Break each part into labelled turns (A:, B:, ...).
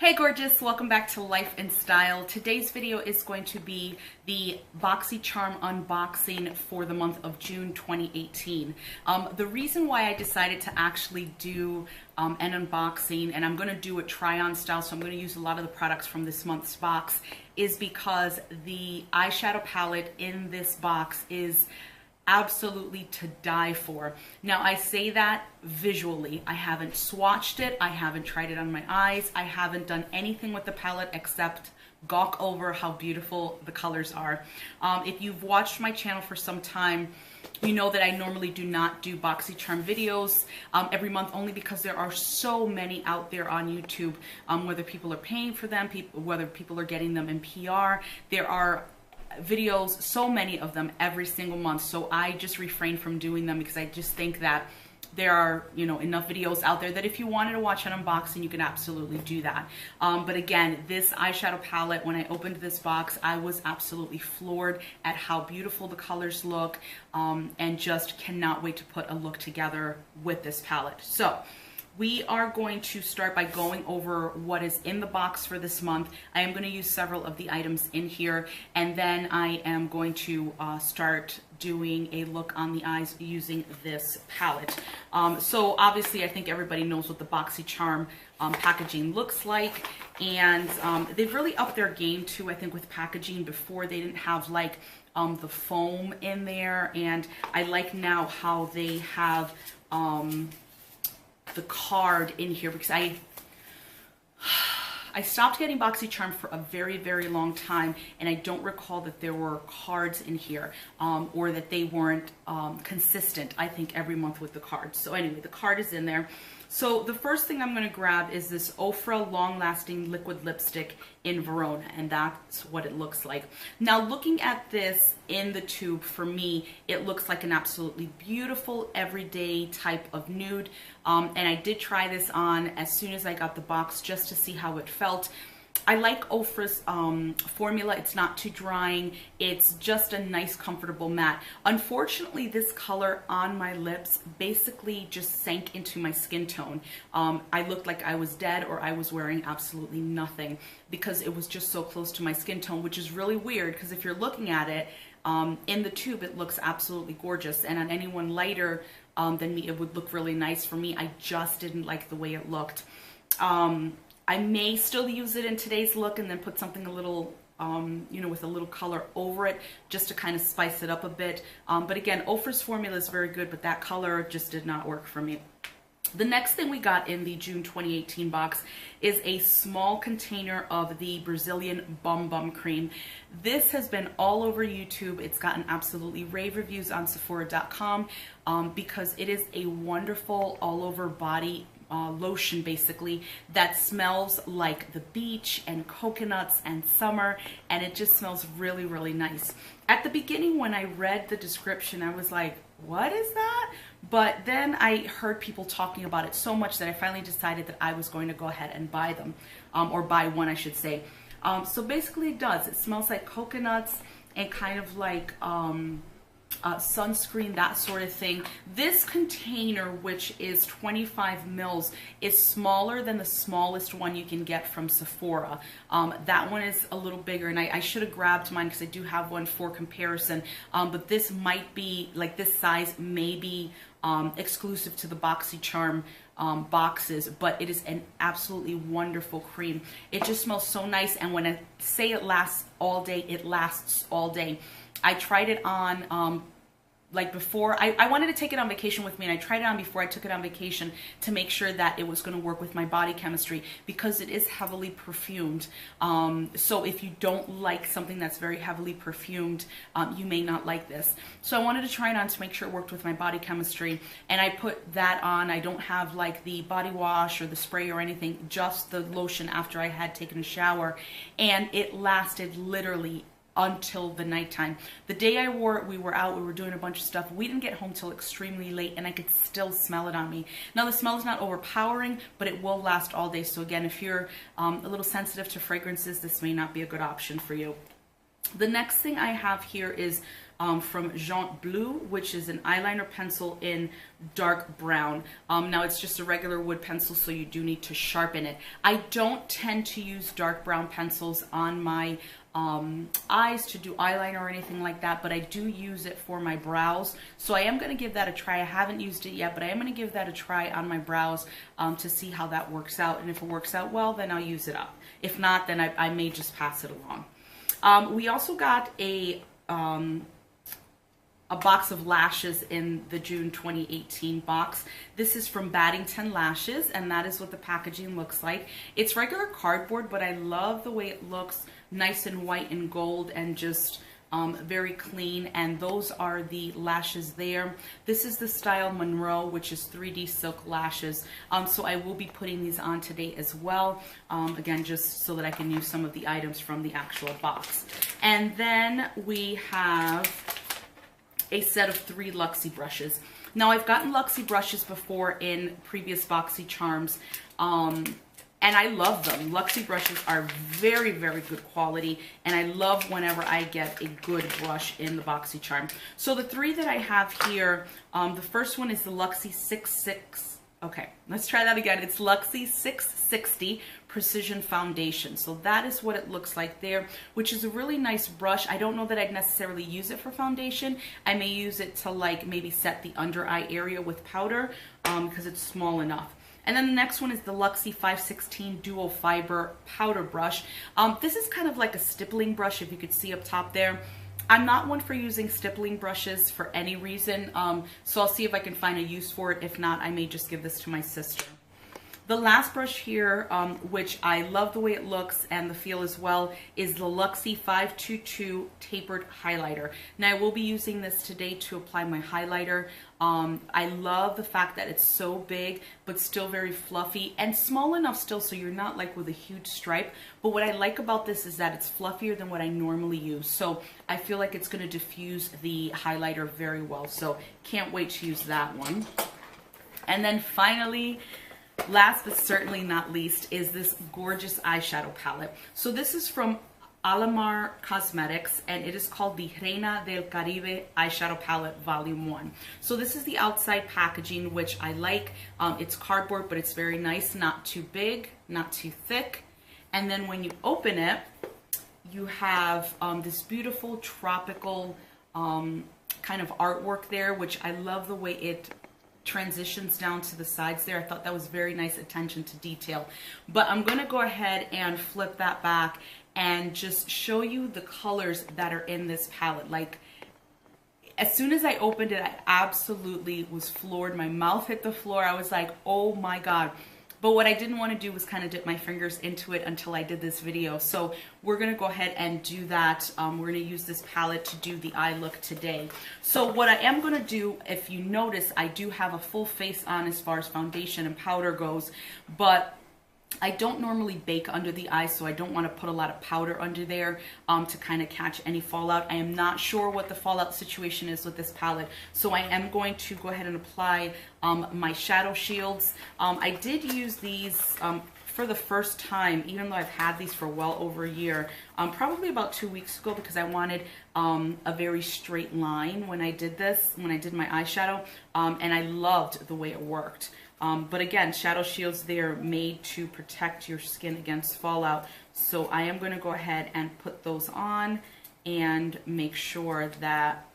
A: Hey gorgeous, welcome back to Life in Style. Today's video is going to be the BoxyCharm unboxing for the month of June 2018. The reason why I decided to actually do an unboxing, and I'm going to do it try-on style, so I'm going to use a lot of the products from this month's box, is because the eyeshadow palette in this box is absolutely to die for. Now I say that visually. I haven't swatched it, I haven't tried it on my eyes, I haven't done anything with the palette except gawk over how beautiful the colors are. If you've watched my channel for some time, you know that I normally do not do BoxyCharm videos every month, only because there are so many out there on YouTube, whether people are paying for them, whether people are getting them in PR. There are videos, so many of them every single month, so I just refrain from doing them because I just think that there are, you know, enough videos out there that if you wanted to watch an unboxing, you can absolutely do that. But again, this eyeshadow palette, when I opened this box, I was absolutely floored at how beautiful the colors look, and just cannot wait to put a look together with this palette. So we are going to start by going over what is in the box for this month. I am going to use several of the items in here, and then I am going to start doing a look on the eyes using this palette. So obviously I think everybody knows what the BoxyCharm packaging looks like, and they've really upped their game too. I think with packaging, before they didn't have like the foam in there, and I like now how they have the card in here, because I stopped getting BoxyCharm for a very, very long time, and I don't recall that there were cards in here, or that they weren't consistent, I think, every month with the cards. So anyway, the card is in there. So the first thing I'm going to grab is this Ofra long-lasting liquid lipstick in Verona, and that's what it looks like. Now, looking at this in the tube, for me, it looks like an absolutely beautiful everyday type of nude, and I did try this on as soon as I got the box just to see how it felt. I like Ofra's formula. It's not too drying. It's just a nice, comfortable matte. Unfortunately, this color on my lips basically just sank into my skin tone. I looked like I was dead, or I was wearing absolutely nothing, because it was just so close to my skin tone, which is really weird, because if you're looking at it in the tube, it looks absolutely gorgeous, and on anyone lighter than me, it would look really nice. For me, I just didn't like the way it looked. I may still use it in today's look and then put something a little, you know, with a little color over it, just to kind of spice it up a bit. But again, Ofra's formula is very good, but that color just did not work for me. The next thing we got in the June 2018 box is a small container of the Brazilian Bum Bum Cream. This has been all over YouTube. It's gotten absolutely rave reviews on Sephora.com because it is a wonderful all-over body lotion, basically, that smells like the beach and coconuts and summer, and it just smells really, really nice. At the beginning, when I read the description, I was like, what is that? But then I heard people talking about it so much that I finally decided that I was going to go ahead and buy them, or buy one, I should say. So basically it does. It smells like coconuts and kind of like sunscreen, that sort of thing. This container, which is 25 mils, is smaller than the smallest one you can get from Sephora. That one is a little bigger, and I should have grabbed mine because I do have one for comparison, but this might be, like, this size may be exclusive to the BoxyCharm boxes, but it is an absolutely wonderful cream. It just smells so nice, and when I say it lasts all day, it lasts all day. I tried it on, like before, I wanted to take it on vacation with me, and I tried it on before I took it on vacation to make sure that it was going to work with my body chemistry, because it is heavily perfumed. So if you don't like something that's very heavily perfumed, you may not like this. So I wanted to try it on to make sure it worked with my body chemistry, and I put that on. I don't have like the body wash or the spray or anything, just the lotion after I had taken a shower, and it lasted literally until the nighttime. The day I wore it, we were out, we were doing a bunch of stuff. We didn't get home till extremely late, and I could still smell it on me. Now, the smell is not overpowering, but it will last all day. So again, if you're a little sensitive to fragrances, this may not be a good option for you. The next thing I have here is from Jean Bleu, which is an eyeliner pencil in dark brown. Now it's just a regular wood pencil, so you do need to sharpen it. I don't tend to use dark brown pencils on my eyes to do eyeliner or anything like that, but I do use it for my brows. So I am going to give that a try. I haven't used it yet, but I am going to give that a try on my brows to see how that works out. And if it works out well, then I'll use it up. If not, then I may just pass it along. We also got a box of lashes in the June 2018 box. This is from Baddington Lashes, and that is what the packaging looks like. It's regular cardboard, but I love the way it looks, nice and white and gold and just very clean. And those are the lashes there. This is the style Monroe, which is 3D silk lashes. So I will be putting these on today as well. Again, just so that I can use some of the items from the actual box. And then we have a set of 3 Luxie brushes. Now I've gotten Luxie brushes before in previous BoxyCharms, and I love them. Luxie brushes are very, very good quality, and I love whenever I get a good brush in the BoxyCharm. So the 3 that I have here, the first one is the Luxie 66. Okay, let's try that again. It's Luxie 660 Precision Foundation. So that is what it looks like there, which is a really nice brush. I don't know that I'd necessarily use it for foundation. I may use it to like maybe set the under eye area with powder because it's small enough. And then the next one is the Luxie 516 Dual Fiber Powder Brush. This is kind of like a stippling brush, if you could see up top there. I'm not one for using stippling brushes for any reason, so I'll see if I can find a use for it. If not, I may just give this to my sister. The last brush here, which I love the way it looks and the feel as well, is the Luxie 522 Tapered Highlighter. Now I will be using this today to apply my highlighter. I love the fact that it's so big, but still very fluffy and small enough still so you're not like with a huge stripe. But what I like about this is that it's fluffier than what I normally use. So I feel like it's going to diffuse the highlighter very well. So can't wait to use that one. And then finally, last but certainly not least, is this gorgeous eyeshadow palette. So this is from Alamar Cosmetics, and it is called the Reina del Caribe Eyeshadow Palette Volume 1. So this is the outside packaging, which I like. It's cardboard, but it's very nice, not too big, not too thick. And then when you open it, you have this beautiful tropical kind of artwork there, which I love the way it transitions down to the sides there. I thought that was very nice attention to detail. But I'm going to go ahead and flip that back and just show you the colors that are in this palette. Like, as soon as I opened it, I absolutely was floored. My mouth hit the floor. I was like, oh my God. But what I didn't want to do was kind of dip my fingers into it until I did this video. So we're going to go ahead and do that. We're going to use this palette to do the eye look today. So what I am going to do, if you notice, I do have a full face on as far as foundation and powder goes, but I don't normally bake under the eye, so I don't want to put a lot of powder under there to kind of catch any fallout. I am not sure what the fallout situation is with this palette, so I am going to go ahead and apply my shadow shields. I did use these for the first time, even though I've had these for well over a year, probably about 2 weeks ago, because I wanted a very straight line when I did this, when I did my eyeshadow, and I loved the way it worked. But again, shadow shields, they're made to protect your skin against fallout. So I am going to go ahead and put those on and make sure that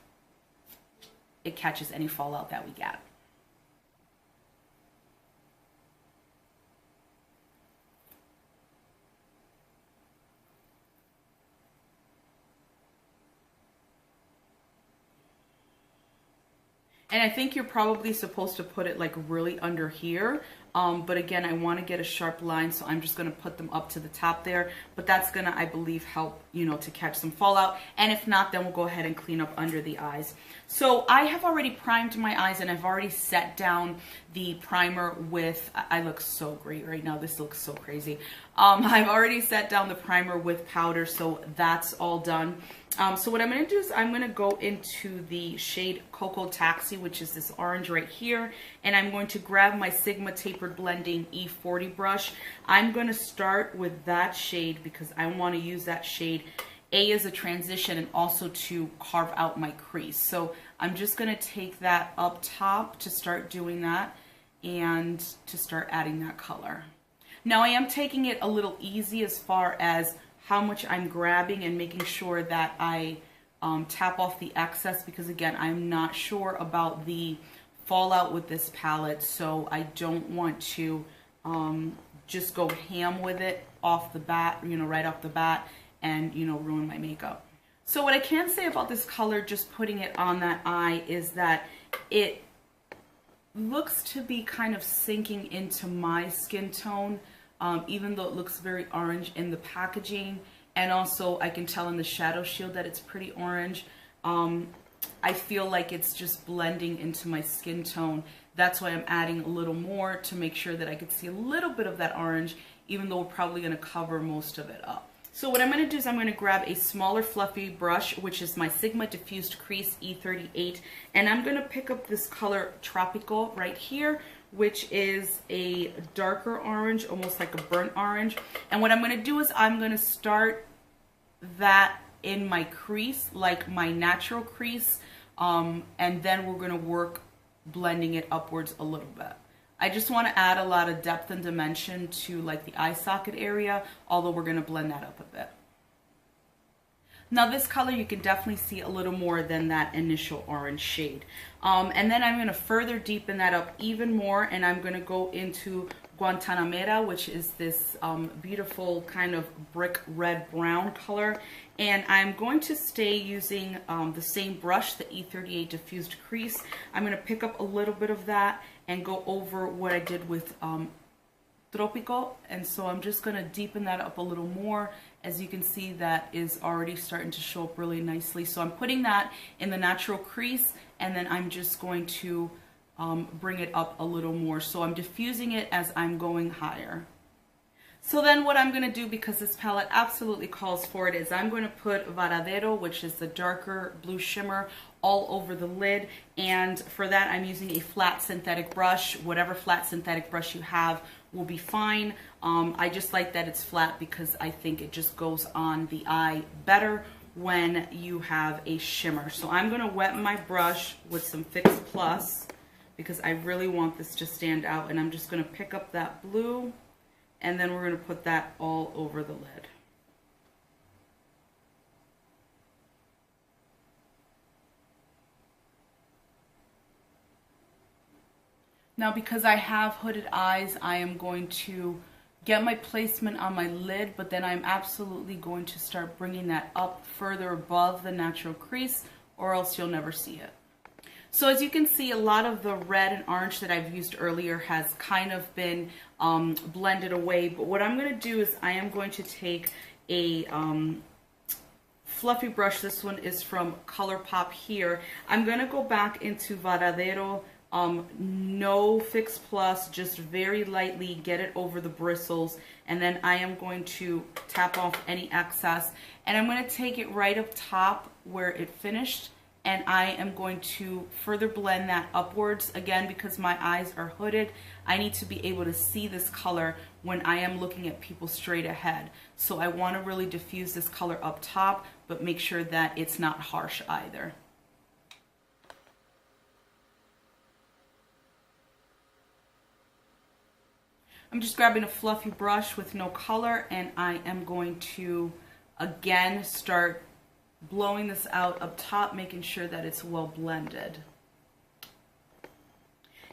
A: it catches any fallout that we get. And I think you're probably supposed to put it like really under here. But again, I want to get a sharp line, so I'm just going to put them up to the top there. But that's going to, I believe, help, you know, to catch some fallout. And if not, then we'll go ahead and clean up under the eyes. So I have already primed my eyes, and I've already set down the primer with, I look so great right now. This looks so crazy. I've already set down the primer with powder, so that's all done. So what I'm going to do is I'm going to go into the shade Cocoa Taxi, which is this orange right here, and I'm going to grab my Sigma Tapered Blending E40 brush. I'm going to start with that shade because I want to use that shade as a transition and also to carve out my crease. So I'm just going to take that up top to start doing that and to start adding that color. Now I am taking it a little easy as far as how much I'm grabbing and making sure that I tap off the excess, because again, I'm not sure about the fallout with this palette, so I don't want to just go ham with it off the bat, you know, right off the bat, and, you know, ruin my makeup. So what I can say about this color, just putting it on that eye, is that it looks to be kind of sinking into my skin tone, even though it looks very orange in the packaging, and also I can tell in the shadow shield that it's pretty orange. I feel like it's just blending into my skin tone. That's why I'm adding a little more to make sure that I could see a little bit of that orange, even though we're probably going to cover most of it up. So what I'm going to do is I'm going to grab a smaller fluffy brush, which is my Sigma Diffused Crease E38, and I'm going to pick up this color Tropical right here, which is a darker orange, almost like a burnt orange. And what I'm going to do is I'm going to start that in my crease, like my natural crease, and then we're going to work blending it upwards a little bit. I just want to add a lot of depth and dimension to like the eye socket area, although we're going to blend that up a bit. Now this color you can definitely see a little more than that initial orange shade. And then I'm going to further deepen that up even more, and I'm going to go into Guantanamera, which is this beautiful kind of brick red brown color. And I'm going to stay using the same brush, the E38 Diffused Crease. I'm going to pick up a little bit of that and go over what I did with Tropical. And so I'm just going to deepen that up a little more. As you can see, that is already starting to show up really nicely. So I'm putting that in the natural crease, and then I'm just going to bring it up a little more. So I'm diffusing it as I'm going higher. So then what I'm going to do, because this palette absolutely calls for it, is I'm going to put Varadero, which is the darker blue shimmer, all over the lid. And for that, I'm using a flat synthetic brush. Whatever flat synthetic brush you have will be fine. I just like that it's flat because I think it just goes on the eye better when you have a shimmer. So I'm going to wet my brush with some Fix Plus because I really want this to stand out. And I'm just going to pick up that blue, and then we're going to put that all over the lid. Now because I have hooded eyes, I am going to get my placement on my lid, but then I'm absolutely going to start bringing that up further above the natural crease, or else you'll never see it. So as you can see, a lot of the red and orange that I've used earlier has kind of been blended away. But what I'm going to do is I am going to take a fluffy brush. This one is from ColourPop here. I'm going to go back into Varadero. No Fix Plus, just very lightly get it over the bristles, and then I am going to tap off any excess, and I'm going to take it right up top where it finished, and I am going to further blend that upwards. Again, because my eyes are hooded, I need to be able to see this color when I am looking at people straight ahead. So I want to really diffuse this color up top, but make sure that it's not harsh either. I'm just grabbing a fluffy brush with no color, and I am going to again start blowing this out up top, making sure that it's well blended.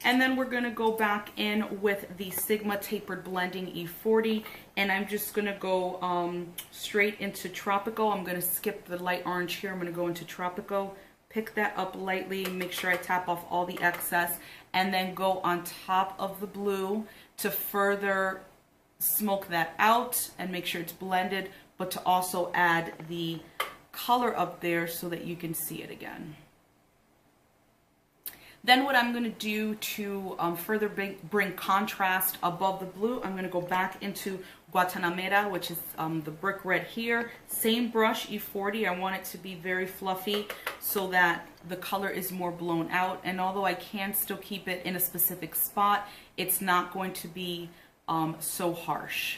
A: And then we're going to go back in with the Sigma Tapered Blending E40, and I'm just going to go straight into Tropical. I'm going to skip the light orange here. I'm going to go into Tropical, pick that up lightly, make sure I tap off all the excess, and then go on top of the blue to further smoke that out and make sure it's blended, but to also add the color up there so that you can see it again. Then what I'm going to do to further bring contrast above the blue, I'm going to go back into Guantanamera, which is the brick red here. Same brush, E40. I want it to be very fluffy so that the color is more blown out. And although I can still keep it in a specific spot, it's not going to be so harsh.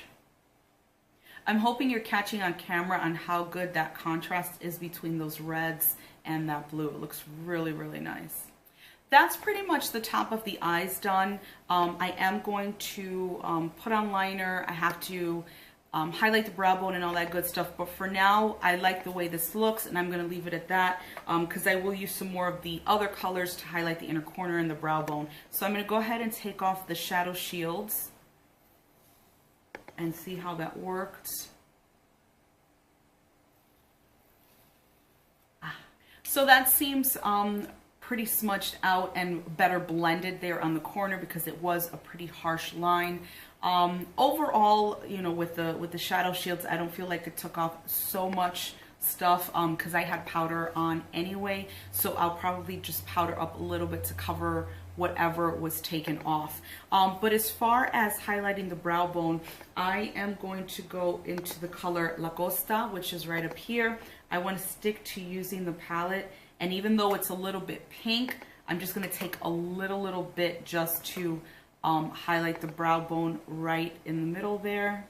A: I'm hoping you're catching on camera on how good that contrast is between those reds and that blue. It looks really, really nice. That's pretty much the top of the eyes done. I am going to put on liner. I have to highlight the brow bone and all that good stuff. But for now, I like the way this looks, and I'm going to leave it at that because I will use some more of the other colors to highlight the inner corner and the brow bone. So I'm going to go ahead and take off the shadow shields and see how that worked. So that seems pretty smudged out and better blended there on the corner because it was a pretty harsh line. Overall, you know, with the shadow shields, I don't feel like it took off so much stuff because I had powder on anyway, so I'll probably just powder up a little bit to cover whatever was taken off. But as far as highlighting the brow bone, I am going to go into the color La Costa, which is right up here. I want to stick to using the palette, and even though it's a little bit pink, I'm just going to take a little bit just to highlight the brow bone right in the middle there.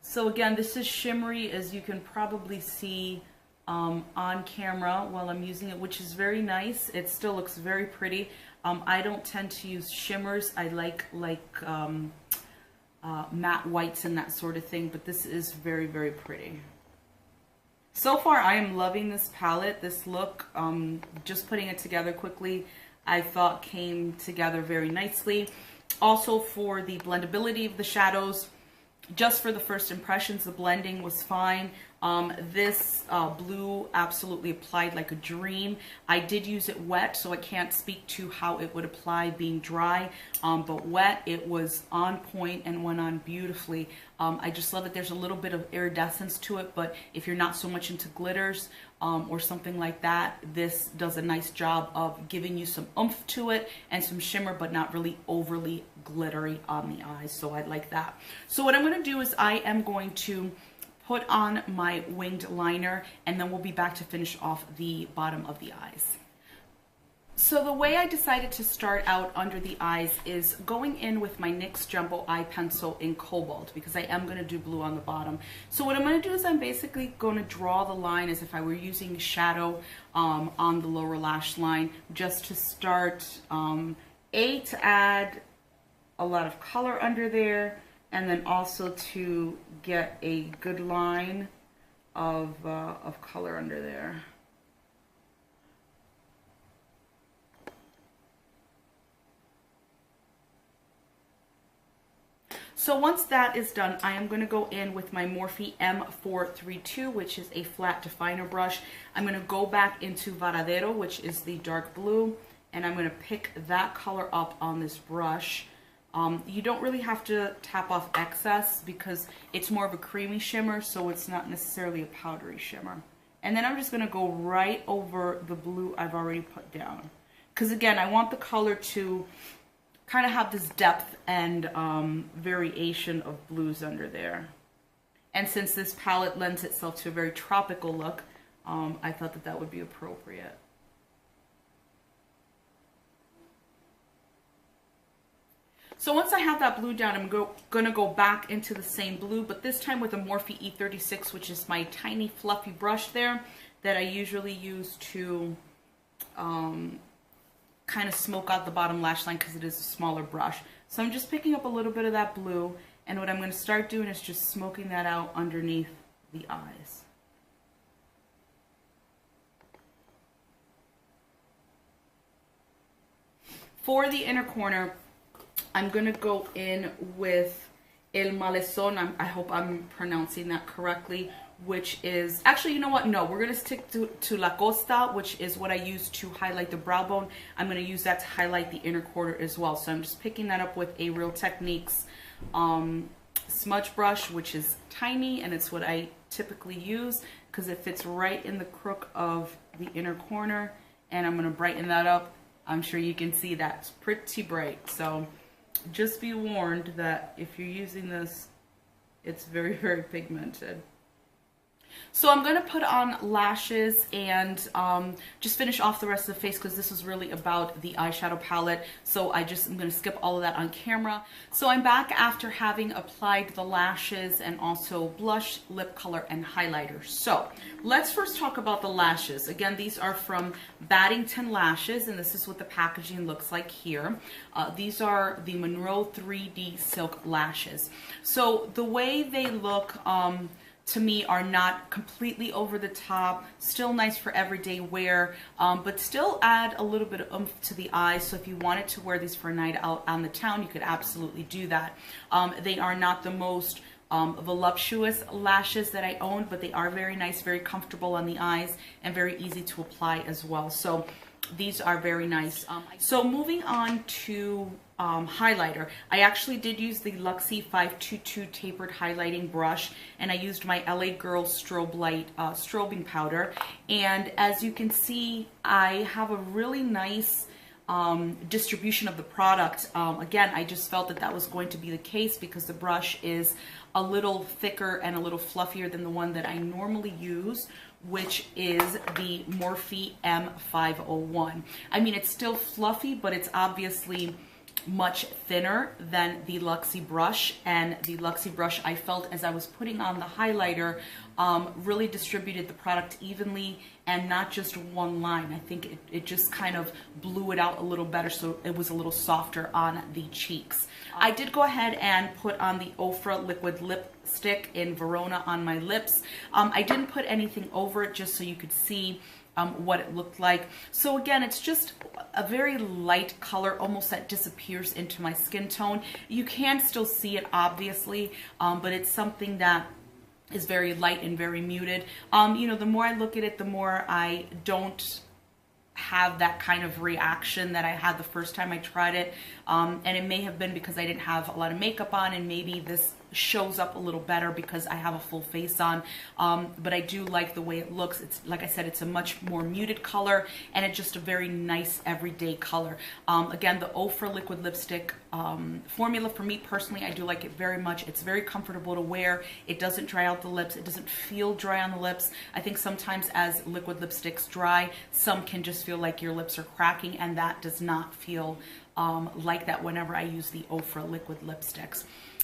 A: So again, this is shimmery, as you can probably see on camera while I'm using it, which is very nice. It still looks very pretty. I don't tend to use shimmers. I like matte whites and that sort of thing, but this is very, very pretty. So far, I am loving this palette, this look. Just putting it together quickly, I thought came together very nicely. Also, for the blendability of the shadows, just for the first impressions, the blending was fine. This blue absolutely applied like a dream. I did use it wet, so I can't speak to how it would apply being dry, but wet, it was on point and went on beautifully. I just love that there's a little bit of iridescence to it, but if you're not so much into glitters or something like that, this does a nice job of giving you some oomph to it and some shimmer, but not really overly glittery on the eyes, so I like that. So what I'm going to do is I am going to put on my winged liner, and then we'll be back to finish off the bottom of the eyes. So the way I decided to start out under the eyes is going in with my NYX Jumbo Eye Pencil in Cobalt, because I am going to do blue on the bottom. So what I'm going to do is I'm basically going to draw the line as if I were using shadow on the lower lash line, just to start, to add a lot of color under there, and then also to get a good line of color under there. So once that is done, I am going to go in with my Morphe M432, which is a flat definer brush. I'm going to go back into Varadero, which is the dark blue, and I'm going to pick that color up on this brush. You don't really have to tap off excess because it's more of a creamy shimmer, so it's not necessarily a powdery shimmer. And then I'm just going to go right over the blue I've already put down. Because again, I want the color to kind of have this depth and variation of blues under there. And since this palette lends itself to a very tropical look, I thought that that would be appropriate. So once I have that blue down, I'm going to go back into the same blue, but this time with a Morphe E36, which is my tiny fluffy brush there that I usually use to kind of smoke out the bottom lash line because it is a smaller brush. So I'm just picking up a little bit of that blue, and what I'm going to start doing is just smoking that out underneath the eyes. For the inner corner, I'm going to go in with El Malezón. I hope I'm pronouncing that correctly, which is, actually, you know what? No, we're going to stick to La Costa, which is what I use to highlight the brow bone. I'm going to use that to highlight the inner corner as well. So I'm just picking that up with a Real Techniques smudge brush, which is tiny, and it's what I typically use because it fits right in the crook of the inner corner. And I'm going to brighten that up. I'm sure you can see that's pretty bright. So just be warned that if you're using this, it's very, very pigmented. So I'm going to put on lashes and just finish off the rest of the face because this is really about the eyeshadow palette. So I'm going to skip all of that on camera. So I'm back after having applied the lashes and also blush, lip color, and highlighter. So let's first talk about the lashes. Again, these are from Baddington Lashes, and this is what the packaging looks like here. These are the Monroe 3D Silk Lashes. So the way they look, to me, are not completely over the top, still nice for everyday wear, but still add a little bit of oomph to the eyes. So if you wanted to wear these for a night out on the town, you could absolutely do that. They are not the most voluptuous lashes that I own, but they are very nice, very comfortable on the eyes, and very easy to apply as well. So these are very nice. So moving on to highlighter. I actually did use the Luxie 522 tapered highlighting brush, and I used my LA Girl Strobe Light strobing powder. And as you can see, I have a really nice distribution of the product. Again, I just felt that that was going to be the case because the brush is a little thicker and a little fluffier than the one that I normally use, which is the Morphe M501. I mean, it's still fluffy, but it's obviously much thinner than the Luxie brush, and the Luxie brush, I felt as I was putting on the highlighter, really distributed the product evenly and not just one line. I think it just kind of blew it out a little better, so it was a little softer on the cheeks. I did go ahead and put on the Ofra liquid lipstick in Verona on my lips. I didn't put anything over it, just so you could see what it looked like. So again, it's just a very light color, almost that disappears into my skin tone. You can still see it, obviously, but it's something that is very light and very muted. You know, the more I look at it, the more I don't have that kind of reaction that I had the first time I tried it. And it may have been because I didn't have a lot of makeup on, and maybe this shows up a little better because I have a full face on. But I do like the way it looks. It's, like I said, it's a much more muted color, and it's just a very nice everyday color. Again, the Ofra liquid lipstick formula, for me personally, I do like it very much. It's very comfortable to wear. It doesn't dry out the lips. It doesn't feel dry on the lips. I think sometimes as liquid lipsticks dry, some can just feel like your lips are cracking, and that does not feel like that whenever I use the Ofra liquid lipsticks.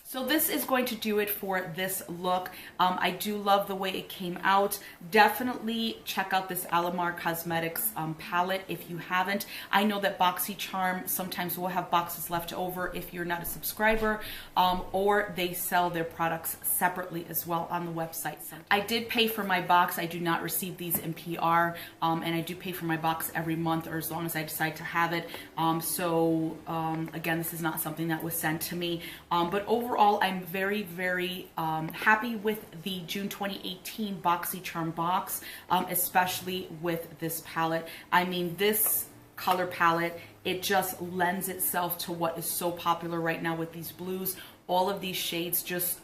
A: So this is going to do it for this look. I do love the way it came out. Definitely check out this Alamar Cosmetics palette if you haven't. I know that BoxyCharm sometimes will have boxes left over if you're not a subscriber, or they sell their products separately as well on the website. So I did pay for my box. I do not receive these in PR, and I do pay for my box every month, or as long as I decide to have it. Again, this is not something that was sent to me, but overall, I'm very, very happy with the June 2018 BoxyCharm box, especially with this palette. I mean, this color palette, it just lends itself to what is so popular right now with these blues. All of these shades just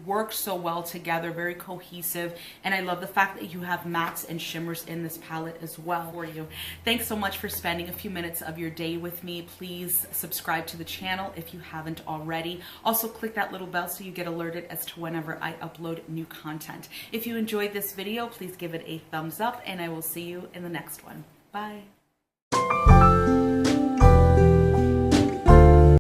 A: work so well together, very cohesive, and I love the fact that you have mattes and shimmers in this palette as well for you. Thanks so much for spending a few minutes of your day with me. Please subscribe to the channel if you haven't already. Also click that little bell so you get alerted as to whenever I upload new content. If you enjoyed this video, please give it a thumbs up, and I will see you in the next one. Bye.